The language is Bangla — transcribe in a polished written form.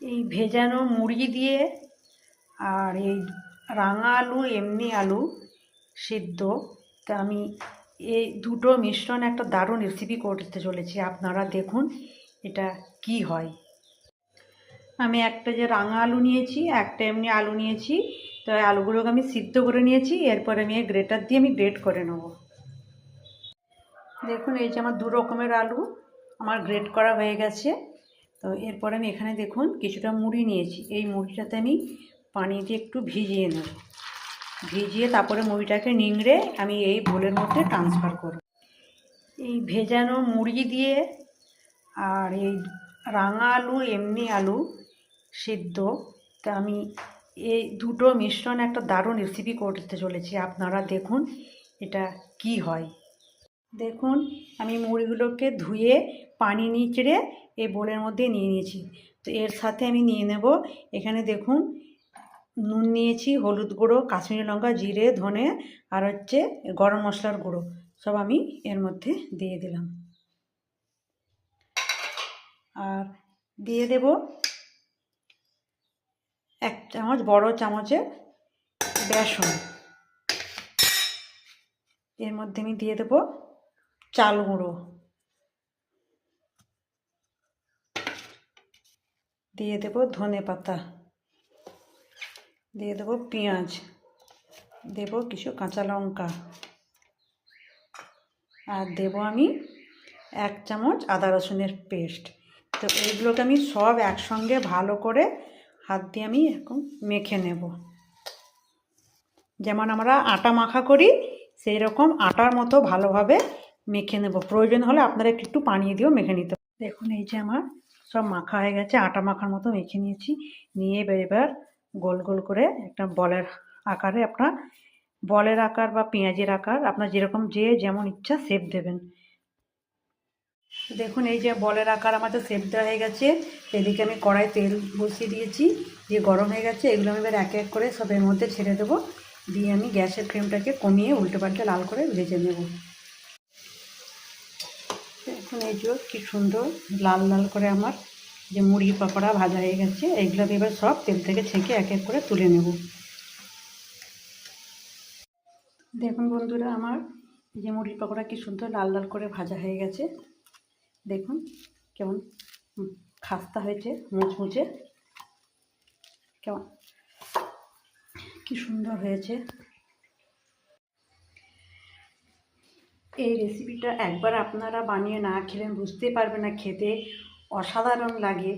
এই ভেজানো মুড়ি দিয়ে আর এই রাঙা আলু এমনি আলু সিদ্ধ, তা আমি এই দুটো মিশ্রণ একটা দারুণ রেসিপি করতে চলেছি। আপনারা দেখুন এটা কি হয়। আমি একটা যে রাঙা আলু নিয়েছি, একটা এমনি আলু নিয়েছি। তো আলুগুলোকে আমি সিদ্ধ করে নিয়েছি, এরপর আমি গ্রেটার দিয়ে আমি গ্রেট করে নেব। দেখুন এই যে আমার দু রকমের আলু আমার গ্রেট করা হয়ে গেছে। তো এরপর আমি এখানে দেখুন কিছুটা মুড়ি নিয়েছি, এই মুড়িটাতে আমি পানি দিয়ে একটু ভিজিয়ে নেব। ভিজিয়ে তারপরে মুড়িটাকে নিংড়ে আমি এই বোলের মধ্যে ট্রান্সফার করব। এই ভেজানো মুড়ি দিয়ে আর এই রাঙা আলু এমনি আলু সিদ্ধ, তা আমি এই দুটো মিশ্রণ একটা দারুণ রেসিপি করতে চলেছি। আপনারা দেখুন এটা কি হয়। দেখুন আমি মুড়িগুলোকে ধুয়ে পানি নিচড়ে এই বোলের মধ্যে নিয়ে নিয়েছি। তো এর সাথে আমি নিয়ে নেব, এখানে দেখুন নুন নিয়েছি, হলুদ গুঁড়ো, কাশ্মীরি লঙ্কা, জিরে, ধনে আর হচ্ছে গরম মশলার গুঁড়ো, সব আমি এর মধ্যে দিয়ে দিলাম। আর দিয়ে দেব 1 চামচ বড় চামচের বেসন। এর মধ্যে আমি দিয়ে দেব চাল গুঁড়ো, দিয়ে দেব ধনে পাতা, দিয়ে দেব পেঁয়াজ, দেব কিছু কাঁচা লঙ্কা, আর দেব আমি 1 চামচ আদা রসুনের পেস্ট। তো এইগুলোকে আমি সব একসঙ্গে ভালো করে হাত দিয়ে আমি এখন মেখে নেব। যেমন আমরা আটা মাখা করি সেই রকম আটার মতো ভালোভাবে মেখে নেব। প্রয়োজন হলে আপনারা একটু পানি দিয়েও মেখে নিতে। দেখুন এই যে আমার সব মাখা হয়ে গেছে, আটা মাখার মতো মেখে নিয়েছি। নিয়ে এবার গোল গোল করে একটা বলের আকারে, আপনার বলের আকার বা পেঁয়াজের আকার আপনার যেরকম যেমন ইচ্ছা শেপ দেবেন। দেখুন এই যে বলের আকার আমাদের শেপ দেওয়া হয়ে গেছে। এদিকে আমি কড়াই তেল বসিয়ে দিয়েছি, দিয়ে গরম হয়ে গেছে। এগুলো আমি এবার এক এক করে সব এর মধ্যে ছেড়ে দেবো, দিয়ে আমি গ্যাসের ফ্লেমটাকে কমিয়ে উল্টে পাল্টে লাল করে ভেজে নেব। এখন এই যে কি সুন্দর লাল লাল করে আমার যে মুড়ি পাকোড়া ভাজা হয়ে গেছে, এইগুলো আমি এবার সব তেল থেকে ছেঁকে এক এক করে তুলে নেব। দেখুন বন্ধুরা আমার এই যে মুড়ির পাকোড়া কি সুন্দর লাল লাল করে ভাজা হয়ে গেছে। দেখুন কেমন খাস্তা হয়েছে, মুচমুচে, কেমন কি সুন্দর হয়েছে। এই রেসিপিটা একবার আপনারা বানিয়ে না খেলেন বুঝতে পারবেন না, খেতে অসাধারণ লাগে।